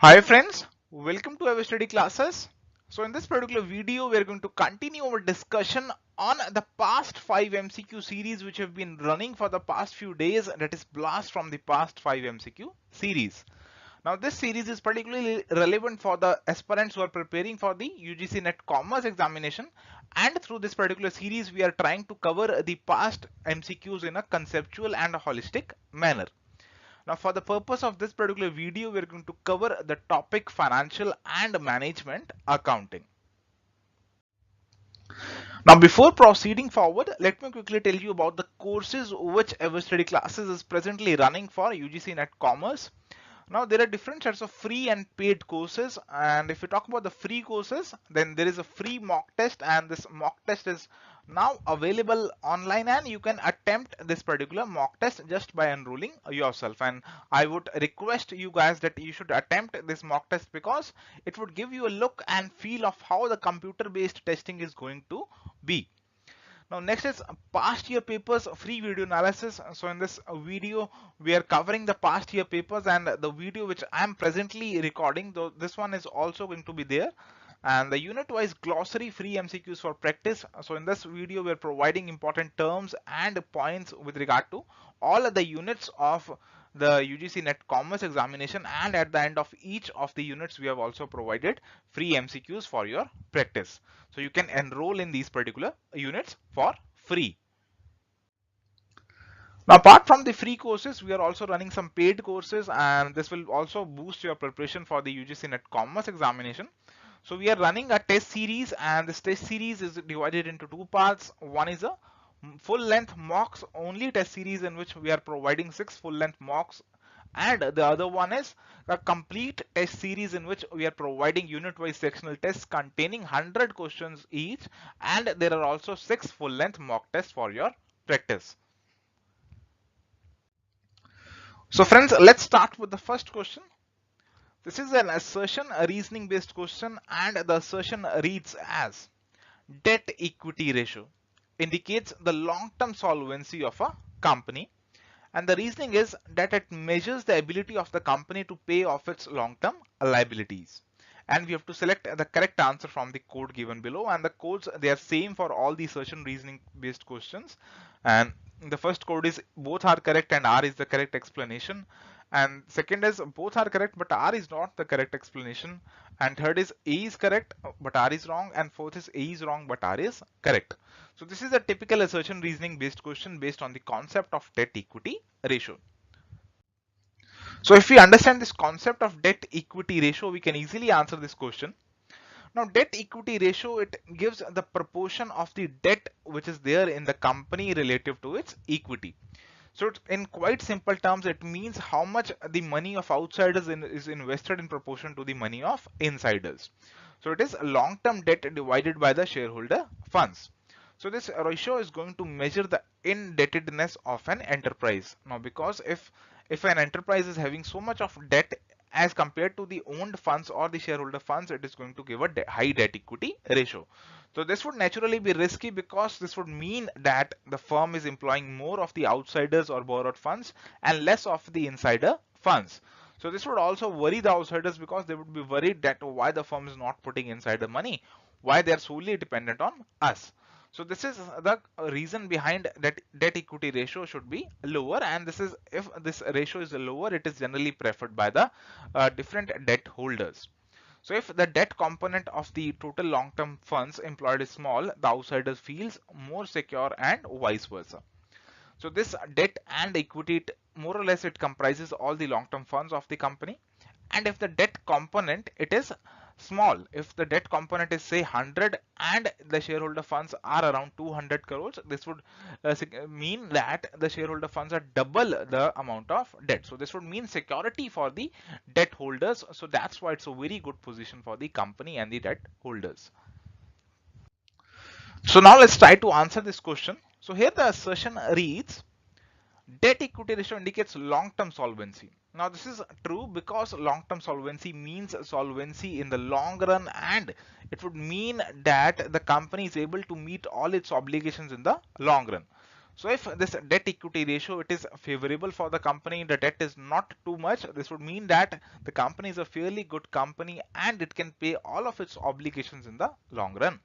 Hi friends, welcome to our study classes. So in this particular video, we are going to continue our discussion on the past 5 MCQ series which have been running for the past few days, that is blast from the past 5 MCQ series. Now this series is particularly relevant for the aspirants who are preparing for the UGC NET Commerce examination, and through this particular series we are trying to cover the past MCQs in a conceptual and a holistic manner. Now for the purpose of this particular video, we're going to cover the topic financial and management accounting. Now before proceeding forward, let me quickly tell you about the courses which EverStudy Classes is presently running for UGC NET Commerce. Now there are different sets of free and paid courses, and if we talk about the free courses, then there is a free mock test, and this mock test is now available online, and you can attempt this particular mock test just by enrolling yourself. And I would request you guys that you should attempt this mock test because it would give you a look and feel of how the computer based testing is going to be. Now next is past year papers free video analysis. So in this video we are covering the past year papers, and the video which I am presently recording, though this one is also going to be there, and the unit wise glossary free MCQs for practice. So in this video we are providing important terms and points with regard to all the units of the UGC NET Commerce examination, and at the end of each of the units we have also provided free MCQs for your practice. So you can enroll in these particular units for free. Now apart from the free courses, we are also running some paid courses, and this will also boost your preparation for the UGC NET Commerce examination. So we are running a test series, and this test series is divided into two parts. One is a full length mocks only test series in which we are providing 6 full length mocks, and the other one is a complete test series in which we are providing unit wise sectional tests containing 100 questions each, and there are also 6 full length mock tests for your practice. So friends, let's start with the first question. This is an assertion, a reasoning based question, and the assertion reads as: debt equity ratio indicates the long term solvency of a company, and the reasoning is that it measures the ability of the company to pay off its long term liabilities. And we have to select the correct answer from the code given below, and the codes, they are same for all the assertion reasoning based questions. And the first code is both are correct and R is the correct explanation, and second is both are correct but R is not the correct explanation, and third is A is correct but R is wrong, and fourth is A is wrong but R is correct. So this is a typical assertion reasoning based question based on the concept of debt equity ratio. So if we understand this concept of debt equity ratio, we can easily answer this question. Now debt equity ratio, it gives the proportion of the debt which is there in the company relative to its equity. So in quite simple terms, it means how much the money of outsiders is invested in proportion to the money of insiders. So it is long-term debt divided by the shareholder funds. So this ratio is going to measure the indebtedness of an enterprise. Now because if an enterprise is having so much of debt as compared to the owned funds or the shareholder funds, it is going to give a high debt equity ratio. So this would naturally be risky because this would mean that the firm is employing more of the outsiders or borrowed funds and less of the insider funds. So this would also worry the outsiders because they would be worried that why the firm is not putting insider money, why they are solely dependent on us. So this is the reason behind that debt equity ratio should be lower, and this is, if this ratio is lower, it is generally preferred by the different debt holders. So if the debt component of the total long-term funds employed is small, the outsider feels more secure and vice versa. So this debt and equity, more or less, it comprises all the long-term funds of the company. And if the debt component, it is small, if the debt component is say 100 and the shareholder funds are around 200 crores, this would mean that the shareholder funds are double the amount of debt. So this would mean security for the debt holders. So that's why it's a very good position for the company and the debt holders. So now let's try to answer this question. So here the assertion reads: debt equity ratio indicates long-term solvency. Now this is true because long-term solvency means solvency in the long run, and it would mean that the company is able to meet all its obligations in the long run. So if this debt equity ratio, it is favorable for the company, the debt is not too much, this would mean that the company is a fairly good company and it can pay all of its obligations in the long run.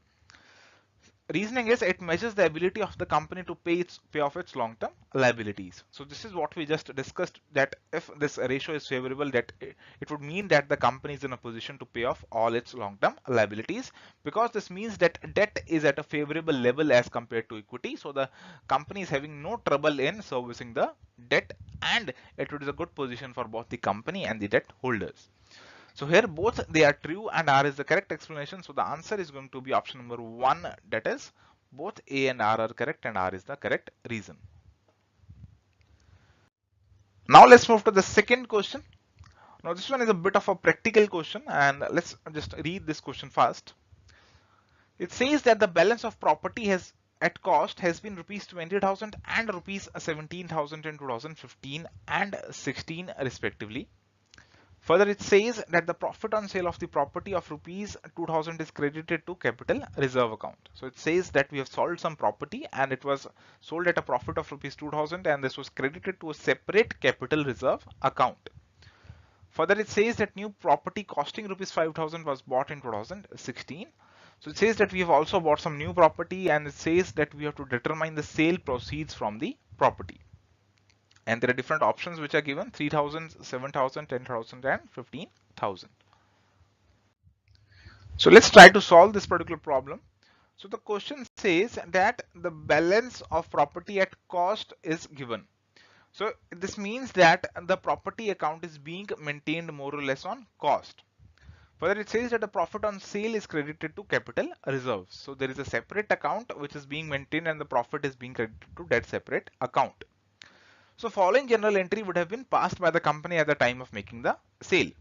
Reasoning is it measures the ability of the company to pay off its long-term liabilities. So this is what we just discussed, that if this ratio is favorable, that it would mean that the company is in a position to pay off all its long-term liabilities, because this means that debt is at a favorable level as compared to equity. So the company is having no trouble in servicing the debt, and it is a good position for both the company and the debt holders. So here both they are true and R is the correct explanation. So the answer is going to be option number 1, that is both A and R are correct and R is the correct reason. Now let's move to the second question. Now this one is a bit of a practical question, and let's just read this question first. It says that the balance of property has at cost has been rupees 20,000 and rupees 17,000 in 2015 and 16 respectively. Further, it says that the profit on sale of the property of rupees 2000 is credited to capital reserve account. So it says that we have sold some property and it was sold at a profit of rupees 2000, and this was credited to a separate capital reserve account. Further, it says that new property costing rupees 5000 was bought in 2016. So it says that we have also bought some new property, and it says that we have to determine the sale proceeds from the property. And there are different options which are given: 3000, 7000, 10,000 and 15,000. So let's try to solve this particular problem. So the question says that the balance of property at cost is given. So this means that the property account is being maintained more or less on cost. Further, it says that the profit on sale is credited to capital reserves. So there is a separate account which is being maintained and the profit is being credited to that separate account. So following general entry would have been passed by the company at the time of making the sale.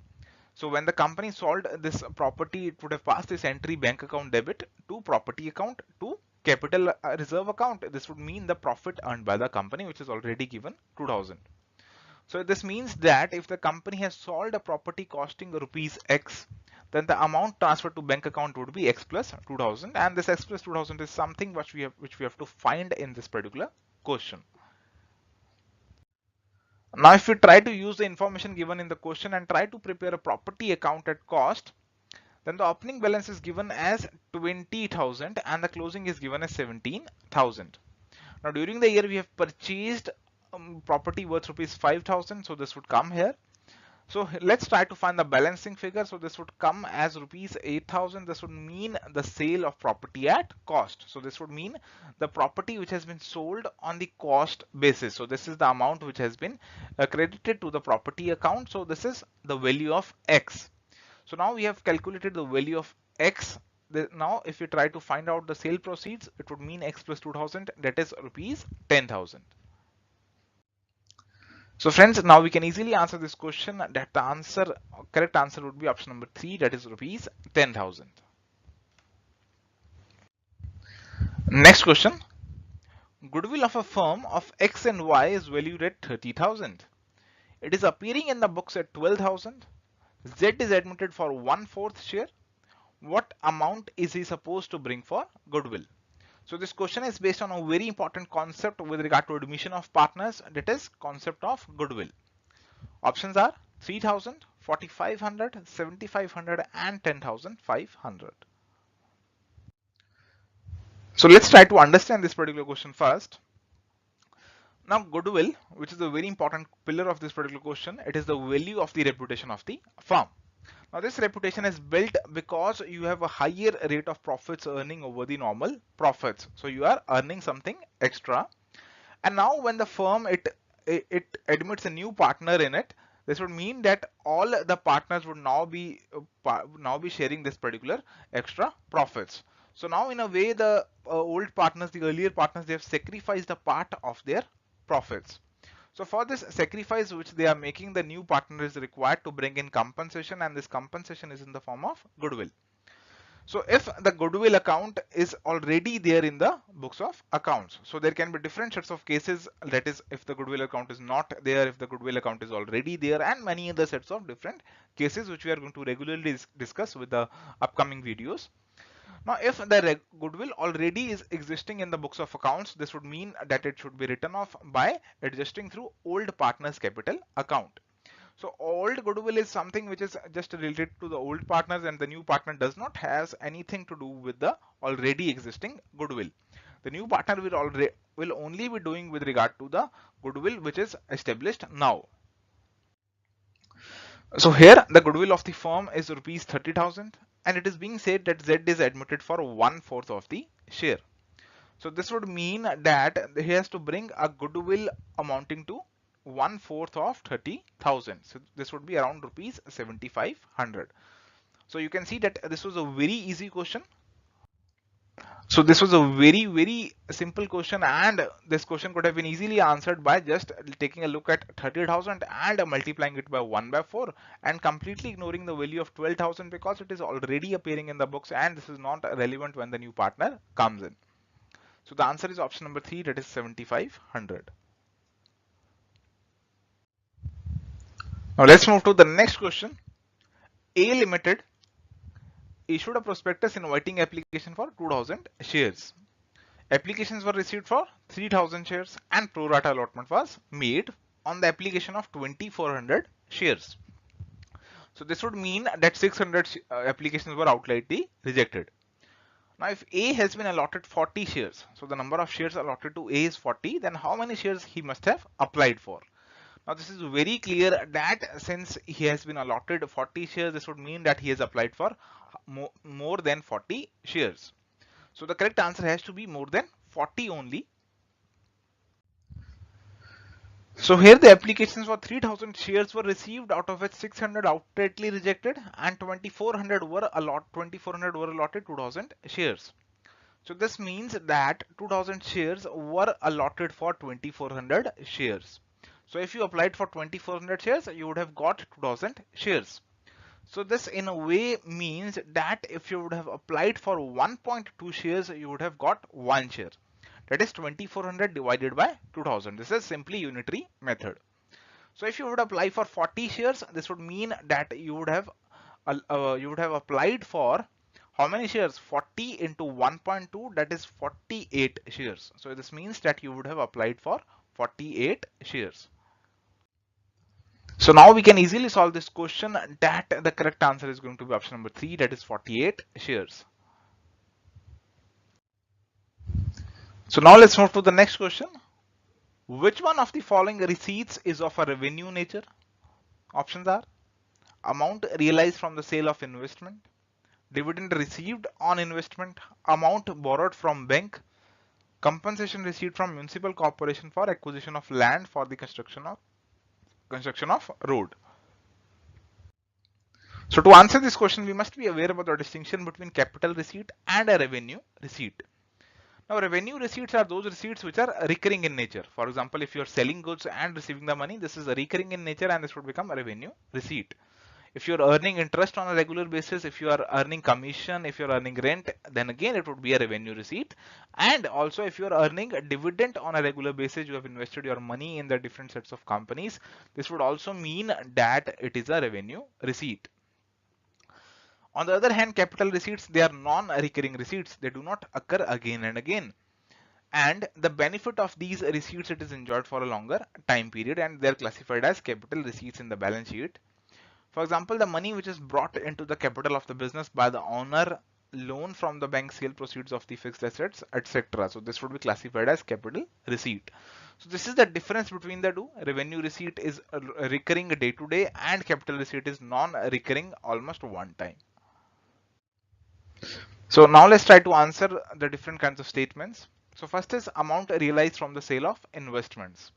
So when the company sold this property, it would have passed this entry bank account debit to property account to capital reserve account. This would mean the profit earned by the company, which is already given 2000. So this means that if the company has sold a property costing rupees X, then the amount transferred to bank account would be X plus 2000, and this X plus 2000 is something which we have to find in this particular question. Now, if we try to use the information given in the question and try to prepare a property account at cost, then the opening balance is given as 20,000 and the closing is given as 17,000. Now, during the year we have purchased property worth rupees 5,000, so this would come here. So let's try to find the balancing figure. So this would come as rupees 8,000. This would mean the sale of property at cost. So this would mean the property which has been sold on the cost basis. So this is the amount which has been credited to the property account. So this is the value of X. So now we have calculated the value of X. Now if we try to find out the sale proceeds, it would mean X plus 2000, that is rupees 10,000. So friends, now we can easily answer this question, that the correct answer would be option number 3, that is rupees 10,000. Next question. Goodwill of a firm of X and Y is valued at 30,000. It is appearing in the books at 12,000. Z is admitted for 1/4 share. What amount is he supposed to bring for goodwill? So this question is based on a very important concept with regard to admission of partners, that is concept of goodwill. Options are 3,000, 4,500, 7,500 and 10,500. So let's try to understand this particular question first. Now goodwill, which is a very important pillar of this particular question, it is the value of the reputation of the firm. Now this reputation is built because you have a higher rate of profits earning over the normal profits. So you are earning something extra. And now when the firm it admits a new partner in it, this would mean that all the partners would now be sharing this particular extra profits. So now in a way the old partners, the earlier partners, they have sacrificed a part of their profits. So for this sacrifice which they are making, the new partner is required to bring in compensation, and this compensation is in the form of goodwill. So if the goodwill account is already there in the books of accounts, so there can be different sets of cases, that is if the goodwill account is not there, if the goodwill account is already there, and many other sets of different cases which we are going to regularly discuss with the upcoming videos. Now, if the goodwill already is existing in the books of accounts, this would mean that it should be written off by adjusting through old partners capital account. So old goodwill is something which is just related to the old partners, and the new partner does not have anything to do with the already existing goodwill. The new partner will only be doing with regard to the goodwill which is established now. So here the goodwill of the firm is rupees 30,000, and it is being said that Z is admitted for 1/4 of the share. So this would mean that he has to bring a goodwill amounting to 1/4 of 30,000. So this would be around rupees 7,500. So you can see that this was a very easy question. So this was a very simple question, and this question could have been easily answered by just taking a look at 30,000 and multiplying it by 1/4 and completely ignoring the value of 12,000 because it is already appearing in the books and this is not relevant when the new partner comes in. So the answer is option number 3, that is 7,500. Now let's move to the next question. A Limited issued a prospectus inviting application for 2,000 shares. Applications were received for 3,000 shares and pro rata allotment was made on the application of 2,400 shares. So this would mean that 600 applications were outrightly rejected. Now if A has been allotted 40 shares, so the number of shares allotted to A is 40, then how many shares he must have applied for? Now this is very clear that since he has been allotted 40 shares, this would mean that he has applied for more than 40 shares. So the correct answer has to be more than 40 only. So here the applications for 3,000 shares were received, out of which 600 outrightly rejected and 2,400 were allotted 2,000 shares. So this means that 2,000 shares were allotted for 2,400 shares. So if you applied for 2,400 shares, you would have got 2,000 shares. So this in a way means that if you would have applied for 1.2 shares, you would have got 1 share. That is 2,400 divided by 2,000. This is simply unitary method. So if you would apply for 40 shares, this would mean that you would have applied for how many shares? 40 into 1.2, that is 48 shares. So this means that you would have applied for 48 shares. So now we can easily solve this question that the correct answer is going to be option number 3, that is 48 shares. So now let's move to the next question. Which one of the following receipts is of a revenue nature? Options are amount realized from the sale of investment, dividend received on investment, amount borrowed from bank, compensation received from municipal corporation for acquisition of land for the construction of road. So to answer this question, we must be aware about the distinction between capital receipt and a revenue receipt. Now, revenue receipts are those receipts which are recurring in nature. For example, if you're selling goods and receiving the money, this is a recurring in nature and this would become a revenue receipt. If you're earning interest on a regular basis, if you are earning commission, if you're earning rent, then again it would be a revenue receipt. And also if you're earning a dividend on a regular basis, you have invested your money in the different sets of companies, this would also mean that it is a revenue receipt. On the other hand, capital receipts, they are non-recurring receipts. They do not occur again and again. And the benefit of these receipts, it is enjoyed for a longer time period and they are classified as capital receipts in the balance sheet. For example, the money which is brought into the capital of the business by the owner, loan from the bank, sale proceeds of the fixed assets, etc. So this would be classified as capital receipt. So this is the difference between the two. Revenue receipt is recurring day to day and capital receipt is non-recurring almost one time. So now let's try to answer the different kinds of statements. So first is amount realized from the sale of investments.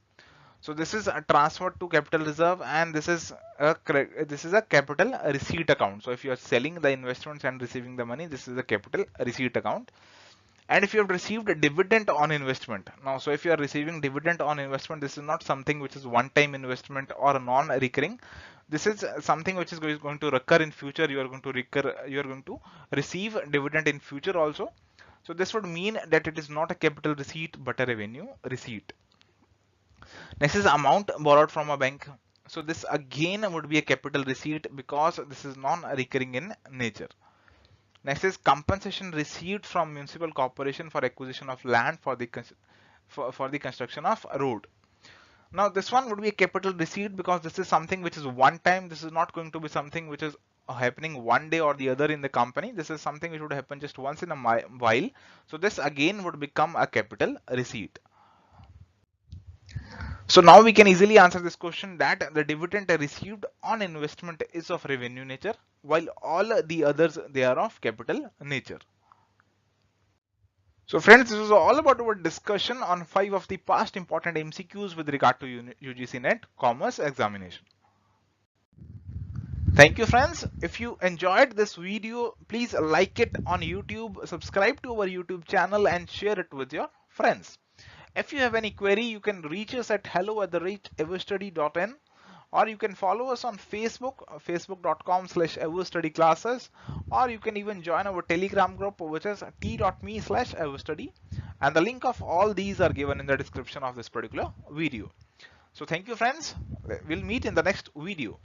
So this is transferred to capital reserve and this is a capital receipt account. So if you are selling the investments and receiving the money, this is a capital receipt account. And if you have received a dividend on investment, now so if you are receiving dividend on investment, this is not something which is one time investment or non-recurring. This is something which is going to recur in future. You are going to receive dividend in future also. So this would mean that it is not a capital receipt but a revenue receipt. Next is amount borrowed from a bank. So this again would be a capital receipt because this is non-recurring in nature. Next is compensation received from municipal corporation for acquisition of land for the for the construction of a road. Now this one would be a capital receipt because this is something which is one time. This is not going to be something which is happening one day or the other in the company. This is something which would happen just once in a while. So this again would become a capital receipt. So now we can easily answer this question that the dividend received on investment is of revenue nature, while all the others they are of capital nature. So friends, this was all about our discussion on 5 of the past important MCQs with regard to UGC NET Commerce examination. Thank you friends. If you enjoyed this video, please like it on YouTube, subscribe to our YouTube channel and share it with your friends. If you have any query, you can reach us at hello@everstudy.in, or you can follow us on Facebook, facebook.com/everstudyclasses, or you can even join our Telegram group, which is t.me/everstudy, and the link of all these are given in the description of this particular video. So thank you friends. We'll meet in the next video.